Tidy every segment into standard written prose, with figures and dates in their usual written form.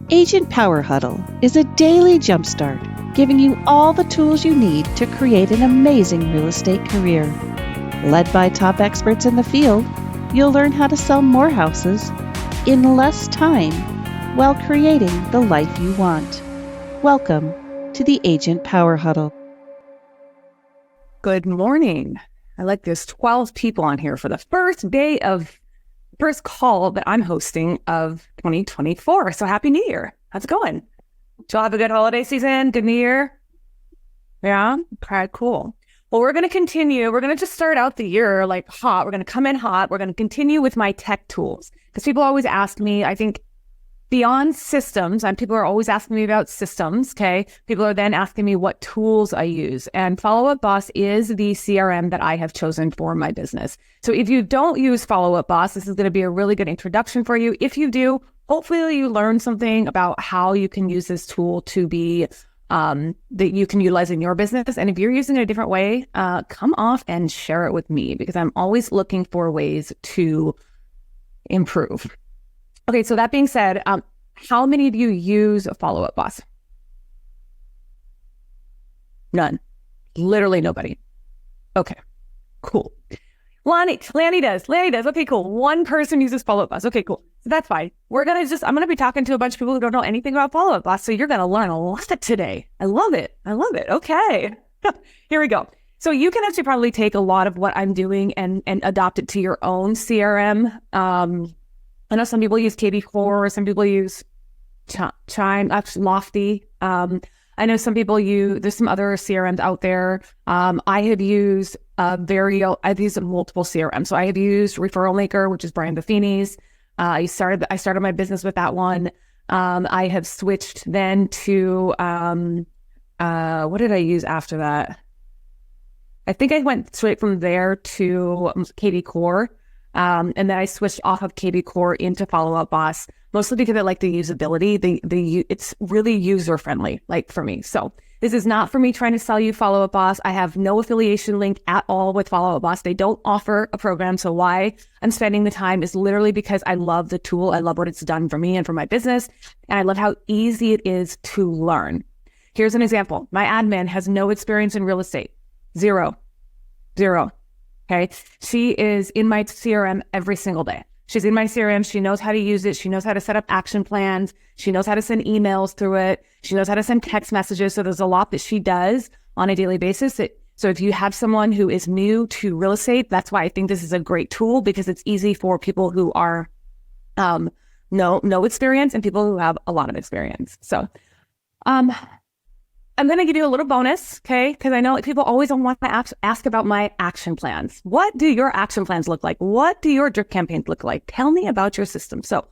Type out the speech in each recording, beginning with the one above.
Agent Power Huddle is a daily jumpstart, giving you all the tools you need to create an amazing real estate career. Led by top experts in the field, you'll learn how to sell more houses in less time while creating the life you want. Welcome to the Agent Power Huddle. Good morning. I like there's 12 people on here for the first call that I'm hosting of 2024. So happy New Year. How's it going? Did y'all have a good holiday season? Good New Year? Yeah? Okay, cool. Well, we're going to continue. We're going to just start out the year like hot. We're going to come in hot. We're going to continue with my tech tools because people always ask me, I think, beyond systems, and people are always asking me about systems, okay? People are then asking me what tools I use. And FollowUpBoss is the CRM that I have chosen for my business. So if you don't use FollowUpBoss, this is going to be a really good introduction for you. If you do, hopefully you learn something about how you can use this tool to be, that you can utilize in your business. And if you're using it a different way, come off and share it with me because I'm always looking for ways to improve. Okay, so that being said, how many of you use FollowUpBoss? None. Literally nobody. Okay, cool. Lynea does. Okay, cool. One person uses FollowUpBoss. Okay, cool. So that's fine. I'm going to be talking to a bunch of people who don't know anything about FollowUpBoss, so you're going to learn a lot today. I love it. Okay, here we go. So you can actually probably take a lot of what I'm doing and adopt it to your own CRM. I know some people use KB4, some people use Chime, actually Lofty. I know some people there's some other CRMs out there. I've used multiple CRMs. So I have used Referral Maker, which is Brian Buffini's. I started my business with that one. I have switched then to, what did I use after that? I think I went straight from there to KB Core. And then I switched off of KB Core into FollowUpBoss, mostly because I like the usability. It's really user friendly, like for me. So this is not for me trying to sell you FollowUpBoss. I have no affiliation link at all with FollowUpBoss. They don't offer a program. So why I'm spending the time is literally because I love the tool. I love what it's done for me and for my business. And I love how easy it is to learn. Here's an example. My admin has no experience in real estate. Zero. Okay. She is in my CRM every single day. She's in my CRM. She knows how to use it. She knows how to set up action plans. She knows how to send emails through it. She knows how to send text messages. So there's a lot that she does on a daily basis. So if you have someone who is new to real estate, that's why I think this is a great tool because it's easy for people who are no experience and people who have a lot of experience. So I'm going to give you a little bonus, okay? Because I know people always want to ask about my action plans. What do your action plans look like? What do your drip campaigns look like? Tell me about your system. So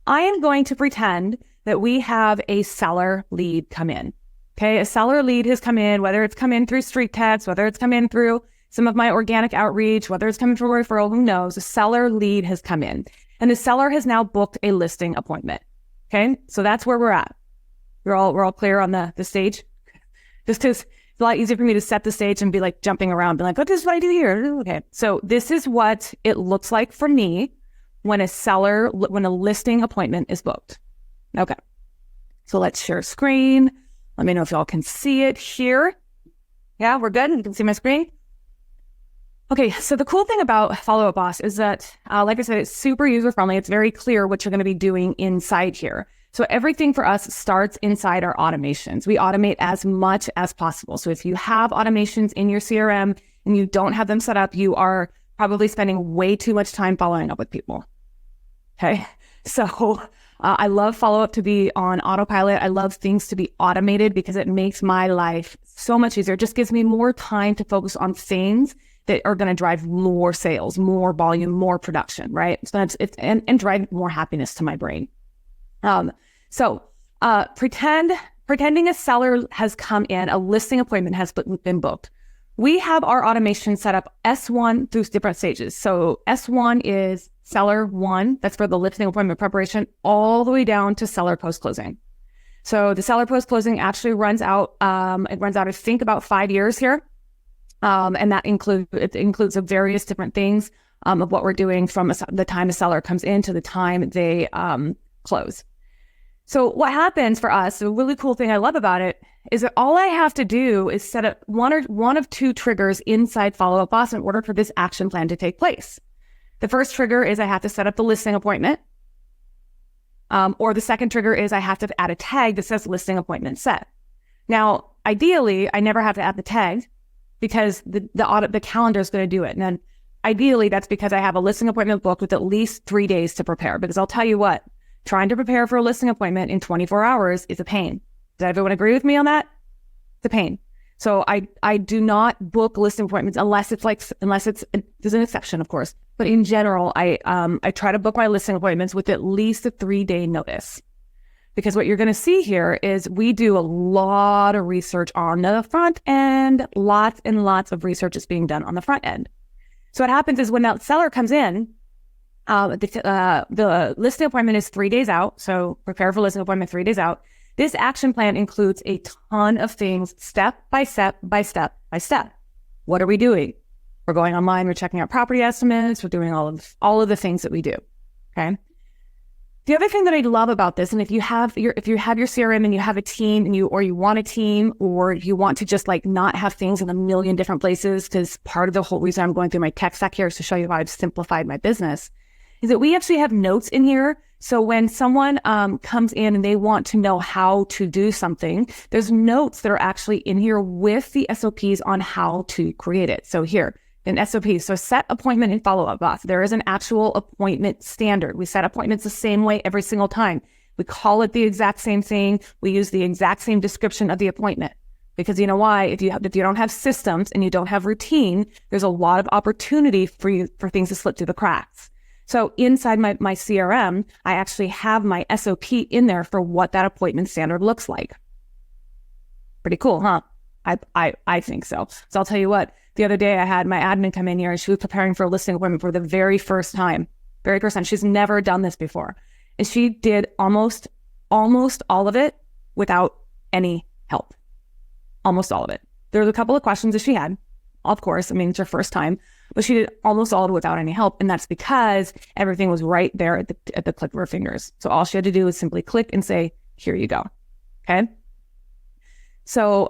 I am going to pretend that we have a seller lead come in, okay? A seller lead has come in, whether it's come in through street text, whether it's come in through some of my organic outreach, whether it's coming from a referral, who knows? A seller lead has come in. And the seller has now booked a listing appointment, okay? So that's where we're at. We're all clear on the stage? Just because it's a lot easier for me to set the stage and be like jumping around, be like, what is what I do here? Okay. So this is what it looks like for me when a listing appointment is booked. Okay. So let's share screen. Let me know if y'all can see it here. Yeah, we're good. You can see my screen. Okay. So the cool thing about FollowUpBoss is that, like I said, it's super user friendly. It's very clear what you're going to be doing inside here. So everything for us starts inside our automations. We automate as much as possible. So if you have automations in your CRM and you don't have them set up, you are probably spending way too much time following up with people. Okay. So I love FollowUp to be on autopilot. I love things to be automated because it makes my life so much easier. It just gives me more time to focus on things that are going to drive more sales, more volume, more production, right? So and drive more happiness to my brain. Pretending a seller has come in, a listing appointment has been booked. We have our automation set up S1 through different stages. So S1 is seller 1, that's for the listing appointment preparation, all the way down to seller post-closing. So the seller post-closing actually runs out, I think about 5 years here. And that includes various different things of what we're doing from the time a seller comes in to the time they close. So what happens for us, the really cool thing I love about it is that all I have to do is set up one of two triggers inside FollowUpBoss in order for this action plan to take place. The first trigger is I have to set up the listing appointment. Or the second trigger is I have to add a tag that says listing appointment set. Now, ideally, I never have to add the tag because the calendar is going to do it. And then ideally, that's because I have a listing appointment booked with at least 3 days to prepare. Because I'll tell you what, trying to prepare for a listing appointment in 24 hours is a pain. Does everyone agree with me on that? It's a pain. So I do not book listing appointments unless there's an exception, of course. But in general, I try to book my listing appointments with at least a 3-day notice. Because what you're going to see here is we do a lot of research on the front end. Lots and lots of research is being done on the front end. So what happens is when that seller comes in, the listing appointment is 3 days out. So prepare for listing appointment 3 days out. This action plan includes a ton of things, step by step by step by step. What are we doing? We're going online. We're checking out property estimates. We're doing all of the things that we do. Okay. The other thing that I love about this, and if you have your CRM and you have a team and you want a team, or you want to just like not have things in a million different places, because part of the whole reason I'm going through my tech stack here is to show you how I've simplified my business, is that we actually have notes in here. So when someone comes in and they want to know how to do something, there's notes that are actually in here with the SOPs on how to create it. So here, an SOP. So set appointment in FollowUpBoss. There is an actual appointment standard. We set appointments the same way every single time. We call it the exact same thing. We use the exact same description of the appointment. Because you know why? If you don't have systems and you don't have routine, there's a lot of opportunity for things to slip through the cracks. So inside my CRM, I actually have my SOP in there for what that appointment standard looks like. Pretty cool, huh? I think so. So I'll tell you what, the other day I had my admin come in here and she was preparing for a listing appointment for the very first time. She's never done this before. And she did almost all of it without any help. Almost all of it. There was a couple of questions that she had. Of course, I mean, it's her first time, but she did almost all of it without any help. And that's because everything was right there at the click of her fingers. So all she had to do was simply click and say, here you go. Okay. So,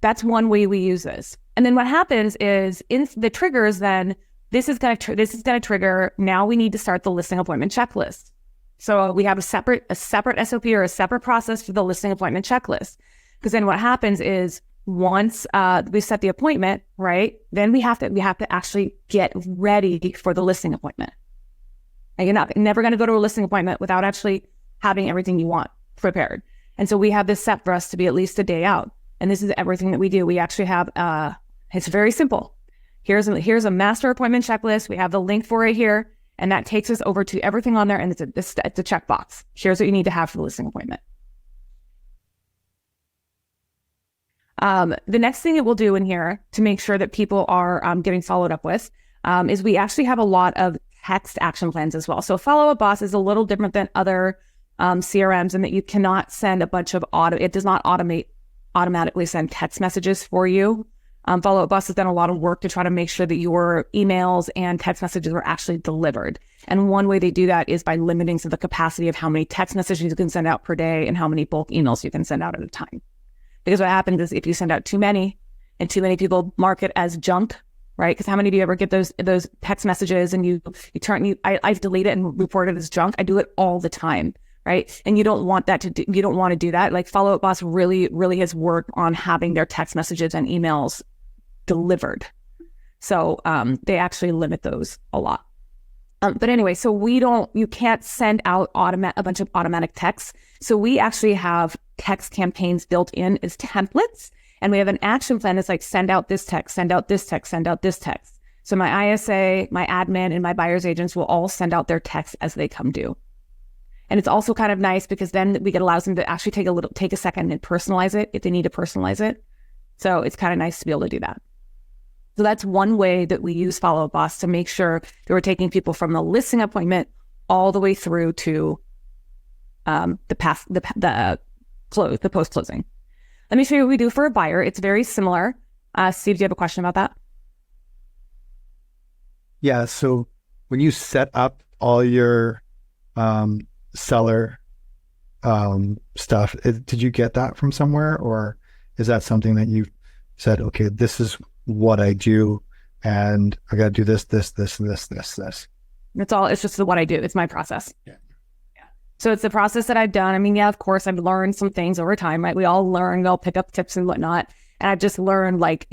that's one way we use this. And then what happens is in the triggers, then this is going to trigger. Now we need to start the listing appointment checklist. So we have a separate SOP or a separate process for the listing appointment checklist. Because then what happens is once we set the appointment, right, then we have to actually get ready for the listing appointment. And you're never going to go to a listing appointment without actually having everything you want prepared. And so we have this set for us to be at least a day out. And this is everything that we do. We actually have, it's very simple. Here's a master appointment checklist. We have the link for it here. And that takes us over to everything on there. And it's a checkbox. Here's what you need to have for the listing appointment. The next thing that we'll do in here to make sure that people are getting followed up with is we actually have a lot of text action plans as well. So FollowUpBoss is a little different than other CRMs in that you cannot send a bunch of it does not automatically send text messages for you. FollowUpBoss has done a lot of work to try to make sure that your emails and text messages are actually delivered. And one way they do that is by limiting the capacity of how many text messages you can send out per day and how many bulk emails you can send out at a time. Because what happens is if you send out too many and too many people mark it as junk, right? Because how many do you ever get those text messages and I delete it and report it as junk? I do it all the time. Right. And you don't want to do that. Like FollowUpBoss really, really has worked on having their text messages and emails delivered. So they actually limit those a lot. But anyway, so you can't send out a bunch of automatic texts. So we actually have text campaigns built in as templates. And we have an action plan that's like, send out this text, send out this text, send out this text. So my ISA, my admin, and my buyer's agents will all send out their texts as they come due. And it's also kind of nice because then allows them to actually take a second and personalize it if they need to personalize it. So it's kind of nice to be able to do that. So that's one way that we use FollowUpBoss to make sure that we're taking people from the listing appointment all the way through to the post closing. Let me show you what we do for a buyer. It's very similar. Steve, do you have a question about that? Yeah. So when you set up all your seller stuff. Did you get that from somewhere, or is that something that you said, okay, this is what I do, and I got to do this, this, this, and this. It's just what I do. It's my process. Yeah. So it's the process that I've done. I mean, yeah, of course, I've learned some things over time, right? We all learn, we all pick up tips and whatnot. And I've just learned, like,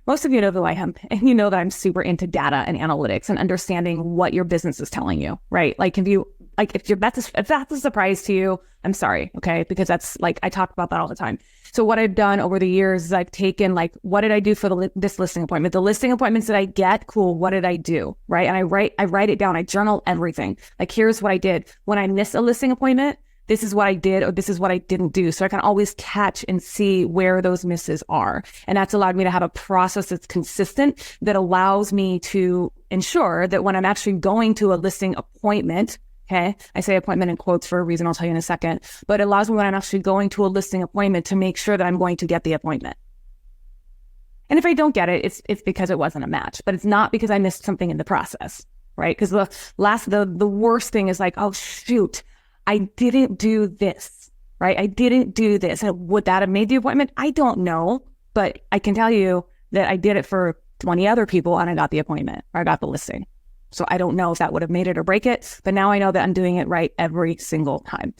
most of you know who I am, and you know that I'm super into data and analytics and understanding what your business is telling you, right? Like, if that's a surprise to you, I'm sorry, okay? Because that's, like, I talk about that all the time. So what I've done over the years is I've taken, like, what did I do for this listing appointment? The listing appointments that I get, cool, what did I do, right? And I write it down. I journal everything. Like, here's what I did. When I miss a listing appointment, this is what I did, or this is what I didn't do. So I can always catch and see where those misses are. And that's allowed me to have a process that's consistent, that allows me to ensure that when I'm actually going to a listing appointment, okay, I say appointment in quotes for a reason, I'll tell you in a second, but it allows me when I'm actually going to a listing appointment to make sure that I'm going to get the appointment. And if I don't get it, it's because it wasn't a match, but it's not because I missed something in the process, right? Because the worst thing is like, oh shoot, I didn't do this, right? I didn't do this. And would that have made the appointment? I don't know, but I can tell you that I did it for 20 other people and I got the appointment, or I got the listing. So I don't know if that would have made it or break it, but now I know that I'm doing it right every single time.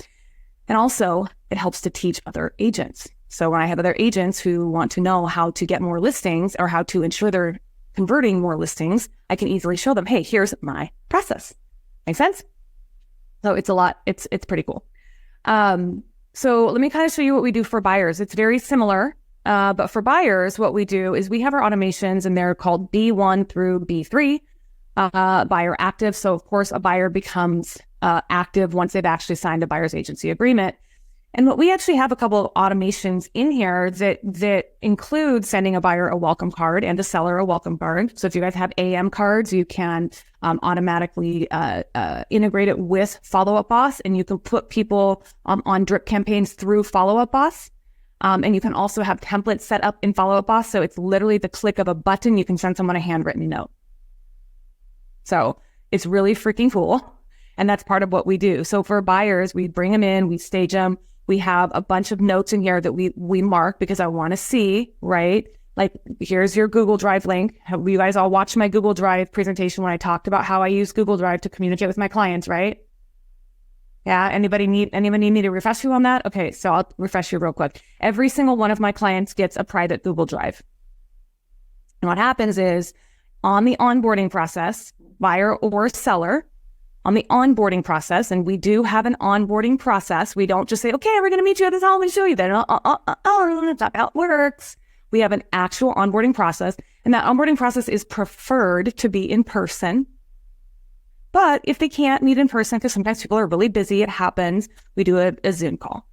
And also, it helps to teach other agents. So when I have other agents who want to know how to get more listings or how to ensure they're converting more listings, I can easily show them, hey, here's my process. Make sense? So it's a lot. It's pretty cool. So let me kind of show you what we do for buyers. It's very similar, but for buyers, what we do is we have our automations, and they're called B1 through B3, buyer active. So of course, a buyer becomes active once they've actually signed a buyer's agency agreement. And what we actually have a couple of automations in here that include sending a buyer a welcome card and a seller a welcome card. So if you guys have AM cards, you can automatically integrate it with FollowUpBoss, and you can put people on drip campaigns through FollowUpBoss. And you can also have templates set up in FollowUpBoss. So it's literally the click of a button. You can send someone a handwritten note. So it's really freaking cool. And that's part of what we do. So for buyers, we bring them in, we stage them. We have a bunch of notes in here that we mark because I want to see, right? Like, here's your Google Drive link. Have you guys all watched my Google Drive presentation when I talked about how I use Google Drive to communicate with my clients, right? Yeah, anybody need me to refresh you on that? Okay, so I'll refresh you real quick. Every single one of my clients gets a private Google Drive. And what happens is, on the onboarding process, buyer or seller, on the onboarding process, and we do have an onboarding process. We don't just say, okay, we're going to meet you at this hall and show you that. That's not how it works. We have an actual onboarding process, and that onboarding process is preferred to be in person. But if they can't meet in person, because sometimes people are really busy, it happens, we do a Zoom call.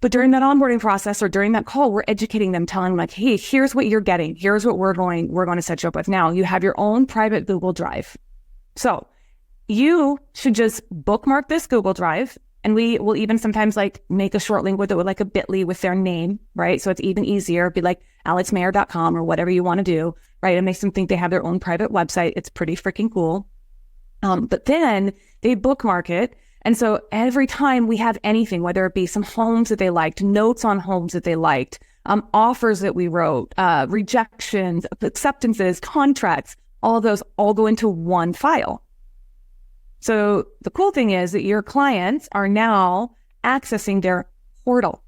But during that onboarding process or during that call, we're educating them, telling them like, hey, here's what you're getting. Here's what we're going to set you up with. Now, you have your own private Google Drive. So you should just bookmark this Google Drive, and we will even sometimes like make a short link with it with like a bit.ly with their name, right? So it's even easier. It'd be like alexmayer.com or whatever you want to do, right? It makes them think they have their own private website. It's pretty freaking cool. But then they bookmark it. And so every time we have anything, whether it be some homes that they liked, notes on homes that they liked, offers that we wrote, rejections, acceptances, contracts, all of those all go into one file. So the cool thing is that your clients are now accessing their portal.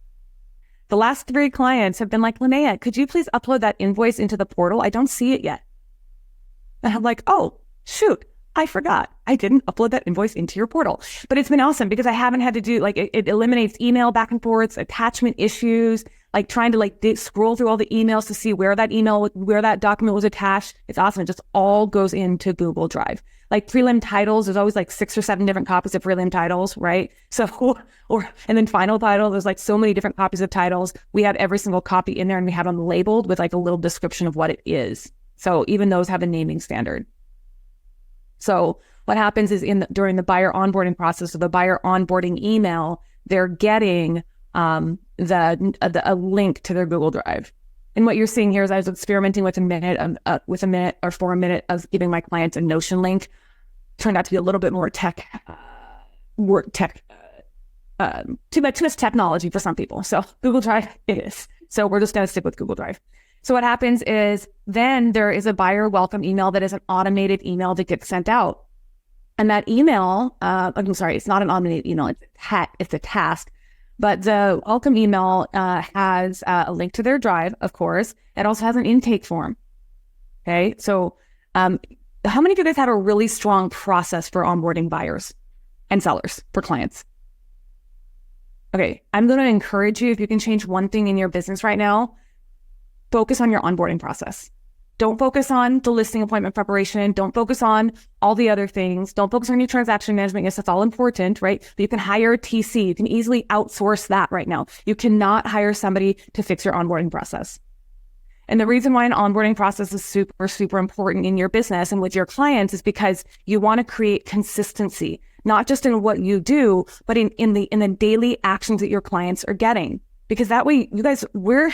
The last 3 clients have been like, Lynea, could you please upload that invoice into the portal? I don't see it yet. And I'm like, oh, shoot, I forgot. I didn't upload that invoice into your portal. But it's been awesome because I haven't had to do, like, it eliminates email back and forth, attachment issues, like trying to scroll through all the emails to see where that document was attached. It's awesome. It just all goes into Google Drive. Like prelim titles, there's always like 6 or 7 different copies of prelim titles, right? So, and then final title, there's like so many different copies of titles. We have every single copy in there, and we have them labeled with like a little description of what it is. So even those have a naming standard. So what happens is during the buyer onboarding process, or the buyer onboarding email, they're getting a link to their Google Drive. And what you're seeing here is I was experimenting with a minute of giving my clients a Notion link. Turned out to be a little bit more tech work tech, too much technology for some people. So Google Drive it is. So we're just going to stick with Google Drive. So what happens is then there is a buyer welcome email that is an automated email that gets sent out. And that email, I'm sorry, it's not an automated email, it's a task. But the welcome email has a link to their drive, of course. It also has an intake form. Okay, so how many of you guys have a really strong process for onboarding buyers and sellers for clients? Okay, I'm going to encourage you, if you can change one thing in your business right now, focus on your onboarding process. Don't focus on the listing appointment preparation. Don't focus on all the other things. Don't focus on your transaction management. Yes, that's all important, right? But you can hire a TC. You can easily outsource that right now. You cannot hire somebody to fix your onboarding process. And the reason why an onboarding process is super, super important in your business and with your clients is because you want to create consistency, not just in what you do, but in the daily actions that your clients are getting. Because that way, you guys, we're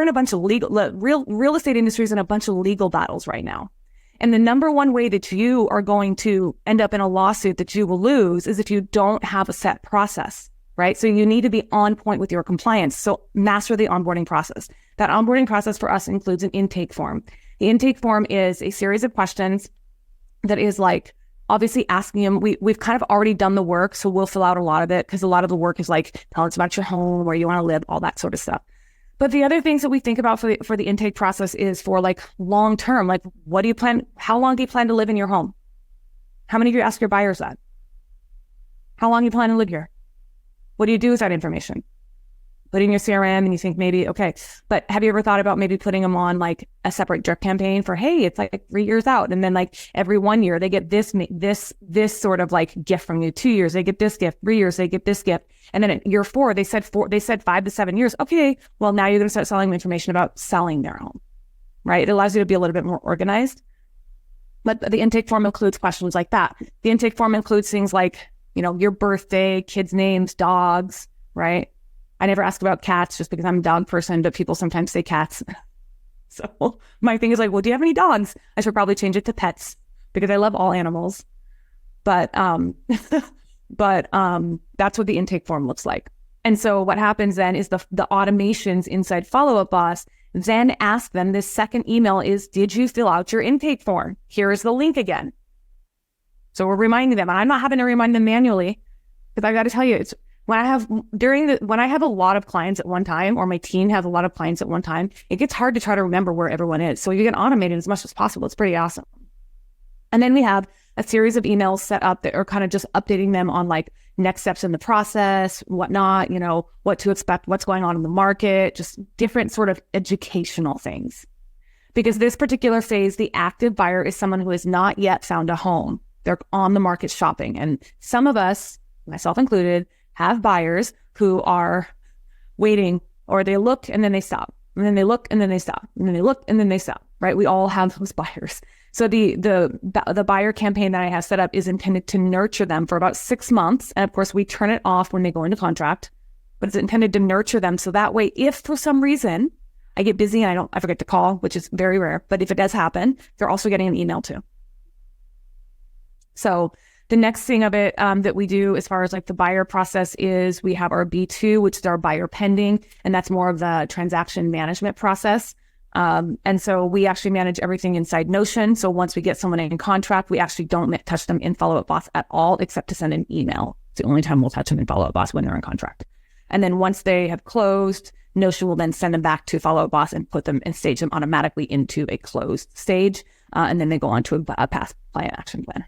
in a bunch of real estate industry is in a bunch of legal battles right now. And the number one way that you are going to end up in a lawsuit that you will lose is if you don't have a set process, right? So you need to be on point with your compliance. So master the onboarding process. That onboarding process for us includes an intake form. The intake form is a series of questions that is like, obviously asking them, we've kind of already done the work. So we'll fill out a lot of it because a lot of the work is like, tell us about your home, where you want to live, all that sort of stuff. But the other things that we think about for the intake process is for like long term, like what do you plan? How long do you plan to live in your home? How many of you ask your buyers that? How long do you plan to live here? What do you do with that information? Put in your CRM and you think maybe, okay, but have you ever thought about maybe putting them on like a separate drip campaign for, hey, it's like 3 years out. And then like every 1 year they get this sort of like gift from you. 2 years, they get this gift. 3 years, they get this gift. And then at year 4, they said 5 to 7 years. Okay, well, now you're going to start selling them information about selling their home, right? It allows you to be a little bit more organized. But the intake form includes questions like that. The intake form includes things like, your birthday, kids' names, dogs, right? I never ask about cats just because I'm a dog person, but people sometimes say cats. So my thing is like, well, do you have any dogs? I should probably change it to pets because I love all animals. But that's what the intake form looks like. And so what happens then is the automations inside FollowUpBoss then ask them, this second email is, did you fill out your intake form? Here is the link again. So we're reminding them, and I'm not having to remind them manually because I got to tell you, it's when I have a lot of clients at one time, or my team has a lot of clients at one time, it gets hard to try to remember where everyone is. So you can automate it as much as possible. It's pretty awesome. And then we have a series of emails set up that are kind of just updating them on like next steps in the process, whatnot, what to expect, what's going on in the market, just different sort of educational things. Because this particular phase, the active buyer is someone who has not yet found a home. They're on the market shopping. And some of us, myself included, have buyers who are waiting, or they look and then they stop, and then they look and then they stop, and then they look and then they stop, right? We all have those buyers. So the buyer campaign that I have set up is intended to nurture them for about 6 months. And of course, we turn it off when they go into contract, but it's intended to nurture them. So that way, if for some reason I get busy and I forget to call, which is very rare, but if it does happen, they're also getting an email too. So the next thing of it that we do as far as like the buyer process is we have our B2, which is our buyer pending, and that's more of the transaction management process. And so we actually manage everything inside Notion. So once we get someone in contract, we actually don't touch them in FollowUpBoss at all, except to send an email. It's the only time we'll touch them in FollowUpBoss when they're in contract. And then once they have closed, Notion will then send them back to FollowUpBoss and put them and stage them automatically into a closed stage. And then they go on to a past client action plan.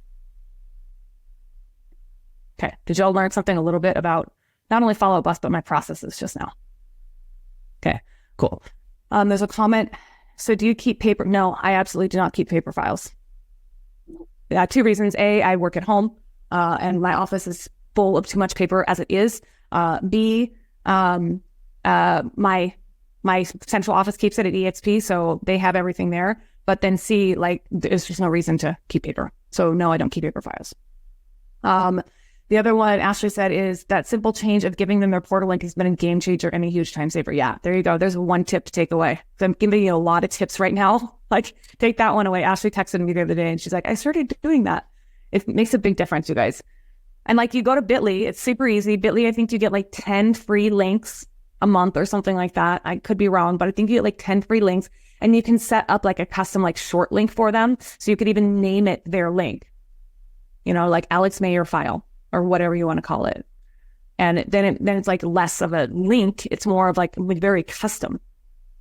Okay. Did y'all learn something a little bit about not only FollowUpBoss, but my processes just now? Okay, cool. There's a comment. So do you keep paper? No, I absolutely do not keep paper files. 2 reasons. A, I work at home and my office is full of too much paper as it is. B, my central office keeps it at EXP, so they have everything there. But then C, like there's just no reason to keep paper. So no, I don't keep paper files. The other one Ashley said is that simple change of giving them their portal link has been a game changer and a huge time saver. Yeah, there you go. There's one tip to take away. So I'm giving you a lot of tips right now. Like, take that one away. Ashley texted me the other day and she's like, I started doing that. It makes a big difference, you guys. And like you go to Bitly, it's super easy. Bitly, I think you get like 10 free links a month or something like that. I could be wrong, but I think you get like 10 free links, and you can set up like a custom like short link for them. So you could even name it their link, like Alex Mayer file or whatever you want to call it. And then it's like less of a link. It's more of like very custom.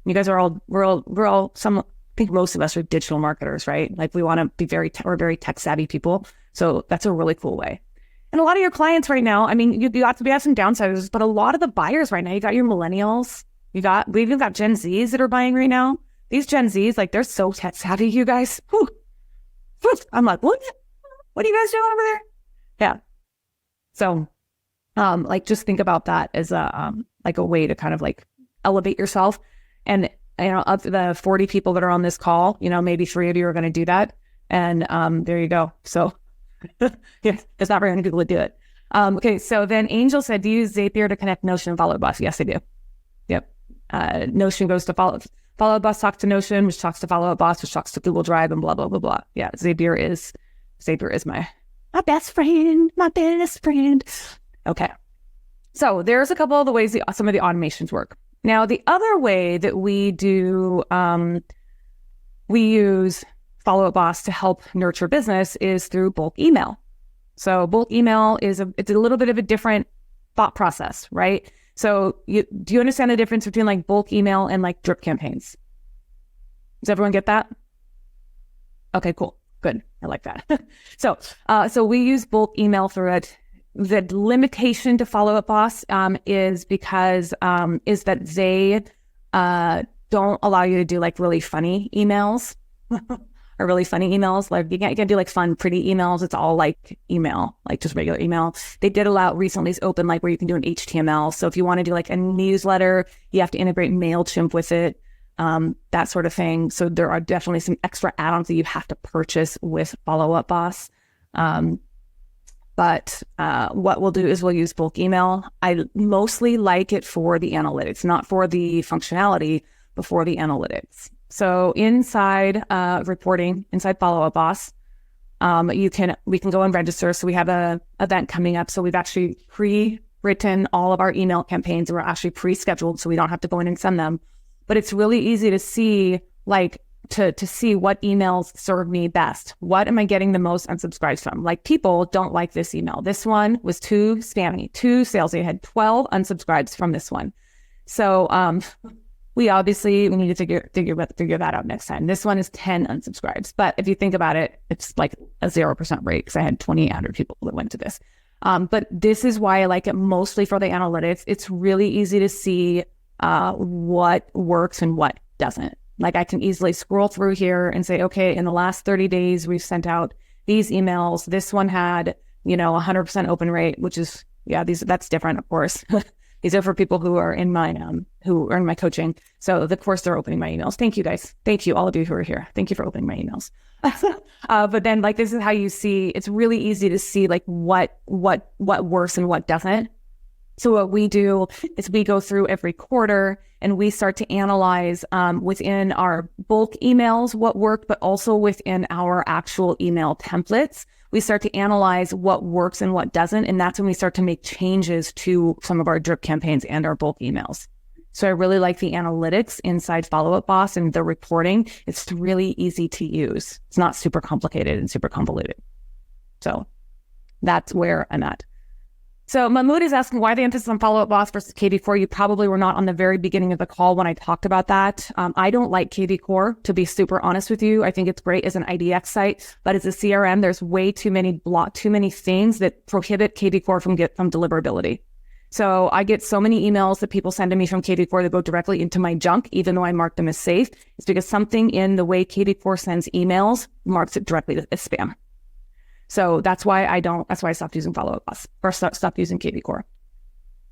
You guys are we're all I think most of us are digital marketers, right? Like we want to be we're very tech savvy people. So that's a really cool way. And a lot of your clients right now, I mean, we have some downsides, but a lot of the buyers right now, you got your millennials, we even got Gen Zs that are buying right now. These Gen Zs, like they're so tech savvy, you guys. Whew. I'm like, what are you guys doing over there? Yeah. So, like just think about that as a way to kind of like elevate yourself. And, of the 40 people that are on this call, maybe 3 of you are going to do that. And, there you go. So, yeah, there's not very many people that do it. Okay, so then Angel said, do you use Zapier to connect Notion and FollowUpBoss? Yes, I do. Yep. Notion goes to FollowUpBoss talks to Notion, which talks to FollowUpBoss, which talks to Google Drive, and blah, blah, blah, blah. Yeah, Zapier is my best friend, my best friend. Okay. So there's a couple of the ways some of the automations work. Now, the other way that we do, we use FollowUpBoss to help nurture business is through bulk email. So bulk email it's a little bit of a different thought process, right? So do you understand the difference between like bulk email and like drip campaigns? Does everyone get that? Okay, cool. Good. I like that. So we use bulk email through it. The limitation to FollowUpBoss is because is that they don't allow you to do like really funny emails. Or really funny emails. Like you can't do like fun, pretty emails. It's all like email, like just regular email. They did allow recently it's open like where you can do an HTML. So if you want to do like a newsletter, you have to integrate MailChimp with it, that sort of thing. So there are definitely some extra add-ons that you have to purchase with FollowUpBoss. But what we'll do is we'll use bulk email. I mostly like it for the analytics, not for the functionality, but for the analytics. So inside reporting, inside FollowUpBoss, we can go and register. So we have a event coming up. So we've actually pre-written all of our email campaigns. We're actually pre-scheduled, so we don't have to go in and send them. But it's really easy to see, like to see what emails serve me best. What am I getting the most unsubscribes from? Like people don't like this email. This one was too spammy, too salesy. I had 12 unsubscribes from this one. So we need to figure that out next time. This one is 10 unsubscribes. But if you think about it, it's like a 0% rate because I had 2,800 people that went to this. But this is why I like it mostly for the analytics. It's really easy to see what works and what doesn't. Like I can easily scroll through here and say, okay, in the last 30 days, we've sent out these emails. This one had, 100% open rate, which is, that's different, of course. These are for people who are in my coaching. So of course they're opening my emails. Thank you guys. Thank you, all of you who are here. Thank you for opening my emails. But then like, this is how you see, it's really easy to see like what works and what doesn't. So what we do is we go through every quarter and we start to analyze within our bulk emails what worked, but also within our actual email templates. We start to analyze what works and what doesn't. And that's when we start to make changes to some of our drip campaigns and our bulk emails. So I really like the analytics inside FollowUpBoss and the reporting. It's really easy to use. It's not super complicated and super convoluted. So that's where I'm at. So Mahmoud is asking why the emphasis on FollowUpBoss versus KV Core. You probably were not on the very beginning of the call when I talked about that. I don't like KV Core, to be super honest with you. I think it's great as an IDX site, but as a CRM, there's way too many things that prohibit KV Core from deliverability. So I get so many emails that people send to me from KV Core that go directly into my junk, even though I mark them as safe. It's because something in the way KV Core sends emails marks it directly as spam. So that's why I stopped using FollowUpBoss or stopped using KV Core.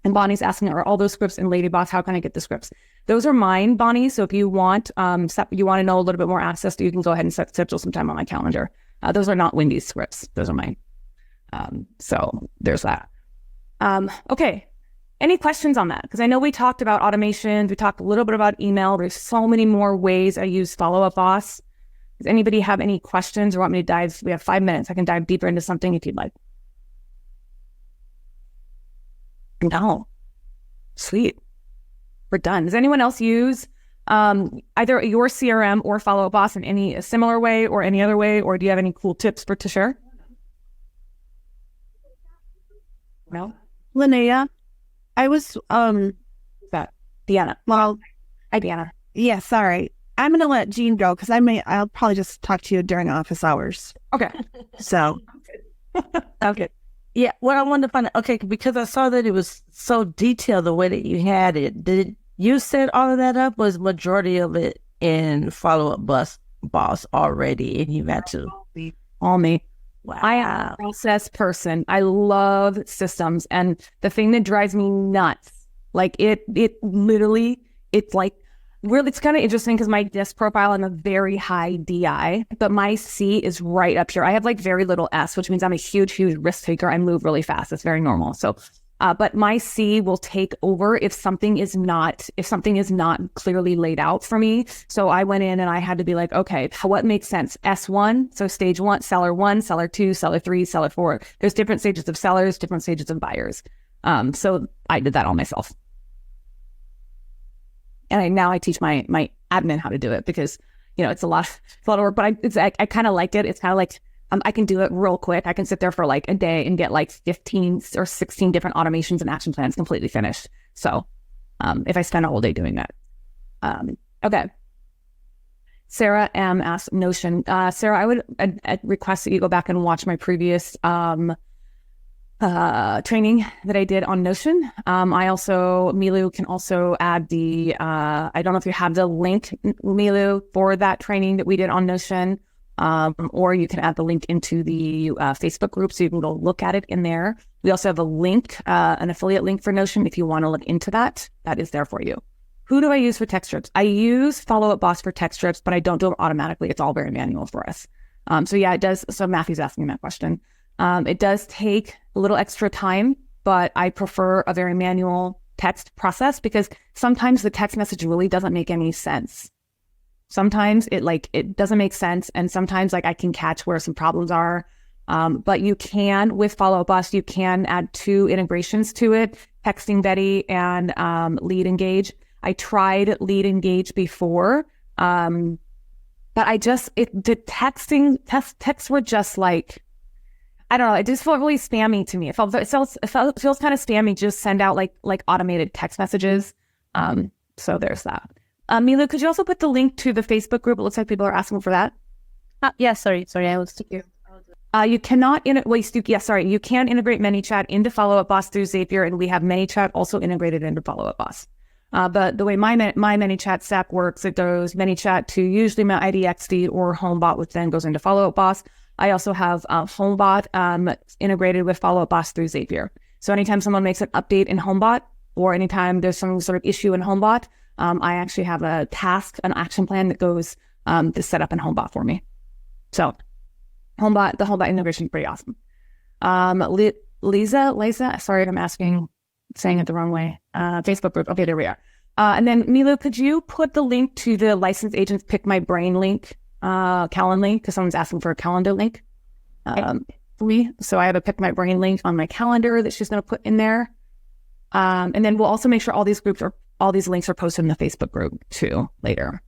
And Bonnie's asking, are all those scripts in LadyBoss? How can I get the scripts? Those are mine, Bonnie. So if you want, you want to know a little bit more access to, you can go ahead and schedule some time on my calendar. Those are not Wendy's scripts. Those are mine. So there's that. Okay. Any questions on that? Because I know we talked about automations. We talked a little bit about email. There's so many more ways I use FollowUpBoss. Does anybody have any questions or want me to dive? We have 5 minutes. I can dive deeper into something if you'd like. No. Sweet. We're done. Does anyone else use either your CRM or FollowUpBoss in any similar way or any other way? Or do you have any cool tips to share? No? Lynea, I was, That Deanna. well, Hi, Deanna. yeah, sorry. I'm going to let Jean go because I'll probably just talk to you during office hours. Okay. So, Okay. Yeah, what I wanted to find out, okay, because I saw that it was so detailed the way that you had it. Did you set all of that up? Was majority of it in FollowUpBoss already, and you had to? All me. Wow. I am a process person. I love systems. And the thing that drives me nuts, like it literally, it's like, really, it's kind of interesting because my disc profile, I'm a very high DI, but my C is right up here. I have like very little S, which means I'm a huge risk taker. I move really fast. It's very normal. So, but my C will take over if something is not clearly laid out for me. So I went in and I had to be like, okay, what makes sense? S1, so stage 1, seller 2, seller 3, seller 4. There's different stages of sellers, different stages of buyers. So I did that all myself. And now I teach my admin how to do it because, it's a lot of work, but I kind of like it. It's kind of like, I can do it real quick. I can sit there for like a day and get like 15 or 16 different automations and action plans completely finished. So, if I spend a whole day doing that. Okay. Sarah M asked Notion. Sarah, I would request that you go back and watch my previous, training that I did on Notion. Milu can also add the, I don't know if you have the link, Milu, for that training that we did on Notion, or you can add the link into the Facebook group so you can go look at it in there. We also have a link, an affiliate link for Notion. If you want to look into that, that is there for you. Who do I use for text strips? I use FollowUpBoss for text strips, but I don't do it automatically. It's all very manual for us. So yeah, it does. So Matthew's asking that question. It does take a little extra time, but I prefer a very manual text process because sometimes the text message really doesn't make any sense. Sometimes it doesn't make sense. And sometimes I can catch where some problems are. But you can, with FollowUpBoss, you can add 2 integrations to it, Texting Betty and Lead Engage. I tried Lead Engage before, but the texts were just like, I don't know. It just felt really spammy to me. It feels kind of spammy. Just send out like automated text messages. So there's that. Mila, could you also put the link to the Facebook group? It looks like people are asking for that. yeah, sorry. I was thinking. You cannot you can integrate ManyChat into FollowUpBoss through Zapier, and we have ManyChat also integrated into FollowUpBoss. But the way my ManyChat stack works, it goes ManyChat to usually my IDX feed or HomeBot, which then goes into FollowUpBoss. I also have HomeBot integrated with FollowUpBoss through Zapier. So anytime someone makes an update in HomeBot, or anytime there's some sort of issue in HomeBot, I actually have a task, an action plan that goes to set up in HomeBot for me. So the HomeBot integration is pretty awesome. Lisa, sorry if I'm saying it the wrong way. Facebook group. Okay, there we are. And then Milo, could you put the link to the licensed agents Pick My Brain link, Calendly, because someone's asking for a calendar link for me. So I have a Pick My Brain link on my calendar that she's going to put in there. And then we'll also make sure all these links are posted in the Facebook group too later.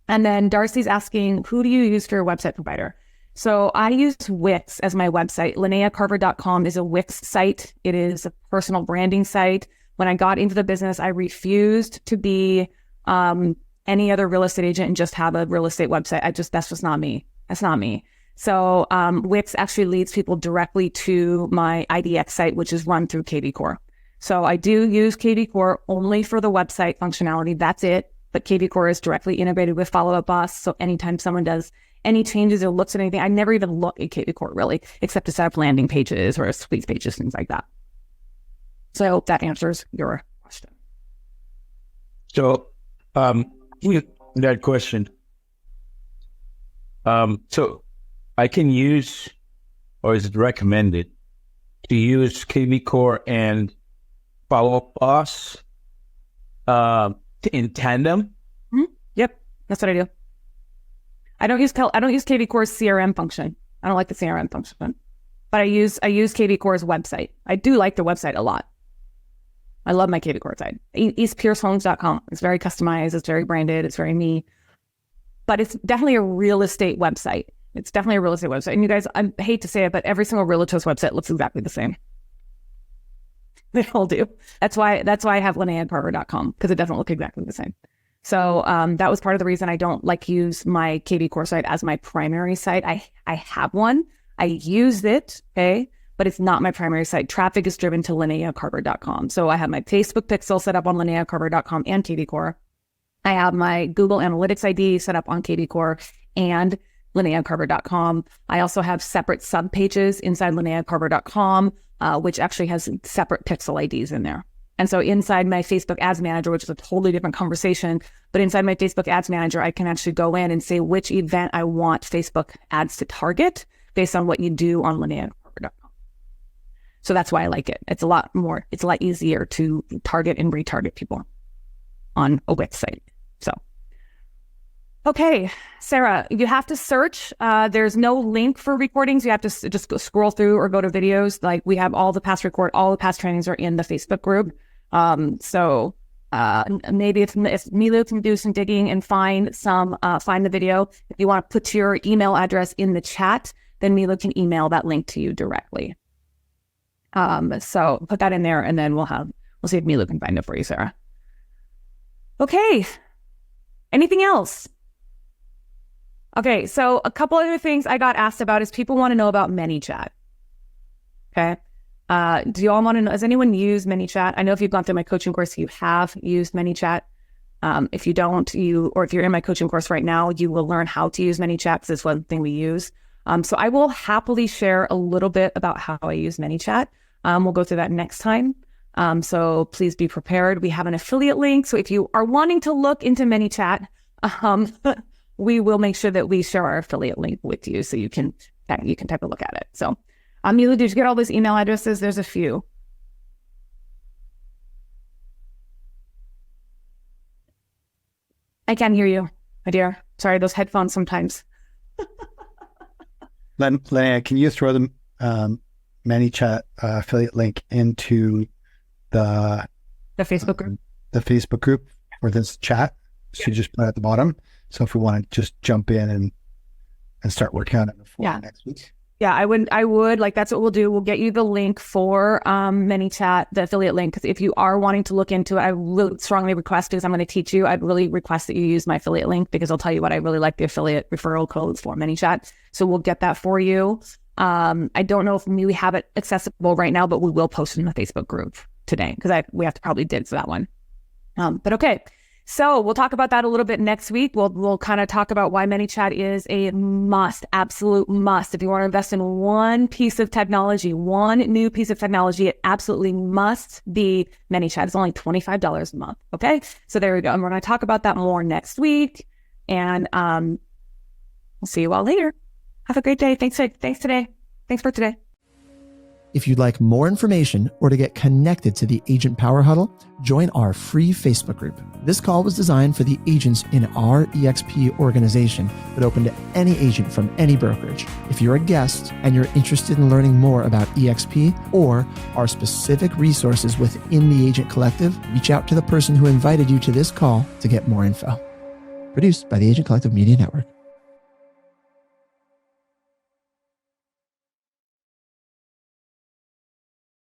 And then Darcy's asking, who do you use for your website provider? So I use Wix as my website. LyneaCarver.com is a Wix site. It is a personal branding site. When I got into the business, I refused to be any other real estate agent and just have a real estate website. That's just not me. That's not me. So Wix actually leads people directly to my IDX site, which is run through KV Core. So I do use KV Core only for the website functionality. That's it. But KV Core is directly integrated with FollowUpBoss. So anytime someone does any changes or looks at anything, I never even look at KV Core really, except to set up landing pages or squeeze pages, things like that. So I hope that answers your question. So, that question. So I can use, or is it recommended to use KV Core and FollowUpBoss in tandem? Mm-hmm. Yep, that's what I do. I don't use KV Core's CRM function. I don't like the CRM function, but I use KV Core's website. I do like the website a lot. I love my KVCore site. EastPierceHomes.com. It's very customized. It's very branded. It's very me. But it's definitely a real estate website. And you guys, I hate to say it, but every single realtor's website looks exactly the same. They all do. That's why I have Lynea at Carver.com, because it doesn't look exactly the same. So that was part of the reason I don't like use my KVCore site as my primary site. I have one. I use it, okay, but it's not my primary site. Traffic is driven to LyneaCarver.com. So I have my Facebook pixel set up on LyneaCarver.com and KVCore. I have my Google Analytics ID set up on KVCore and LyneaCarver.com. I also have separate sub pages inside LyneaCarver.com, which actually has separate pixel IDs in there. And so inside my Facebook Ads Manager, which is a totally different conversation, but inside my Facebook Ads Manager, I can actually go in and say which event I want Facebook ads to target based on what you do on LyneaCarver.com. So that's why I like it. It's a lot easier to target and retarget people on a website. So, okay, Sarah, you have to search. There's no link for recordings. You have to just go scroll through or go to videos. Like, we have all the past trainings are in the Facebook group. So maybe if Milu can do some digging and find the video. If you want to put your email address in the chat, then Milu can email that link to you directly. So put that in there, and then we'll see if Milu can find it for you, Sarah. Okay. Anything else? Okay, so a couple other things I got asked about is people want to know about ManyChat. Okay. Do you all want to know, has anyone used ManyChat? I know if you've gone through my coaching course, you have used ManyChat. If you don't, or if you're in my coaching course right now, you will learn how to use ManyChat, because it's one thing we use. So I will happily share a little bit about how I use ManyChat. We'll go through that next time. So please be prepared. We have an affiliate link. So if you are wanting to look into ManyChat, we will make sure that we share our affiliate link with you, so you can take a look at it. So, Milu, did you get all those email addresses? There's a few. I can't hear you, my dear. Sorry, those headphones sometimes. Lynea, can you throw the ManyChat affiliate link into the Facebook group? The Facebook group for this chat. So you just put it at the bottom. So if we want to just jump in and start working on it before next week. Yeah, I would like, that's what we'll do. We'll get you the link for ManyChat, the affiliate link. Because if you are wanting to look into it, I will strongly request, because I'm going to teach you, I'd really request that you use my affiliate link, because I'll tell you what, I really like the affiliate referral codes for ManyChat. So we'll get that for you. I don't know if we have it accessible right now, but we will post it in the Facebook group today, because we have to probably dig for that one. But okay. So we'll talk about that a little bit next week. We'll kind of talk about why ManyChat is a must, absolute must. If you want to invest in one piece of technology, one new piece of technology, it absolutely must be ManyChat. It's only $25 a month. Okay. So there we go. And we're going to talk about that more next week. And we'll see you all later. Have a great day. Thanks for today. If you'd like more information or to get connected to the Agent Power Huddle, join our free Facebook group. This call was designed for the agents in our EXP organization, but open to any agent from any brokerage. If you're a guest and you're interested in learning more about EXP or our specific resources within the Agent Collective, reach out to the person who invited you to this call to get more info. Produced by the Agent Collective Media Network.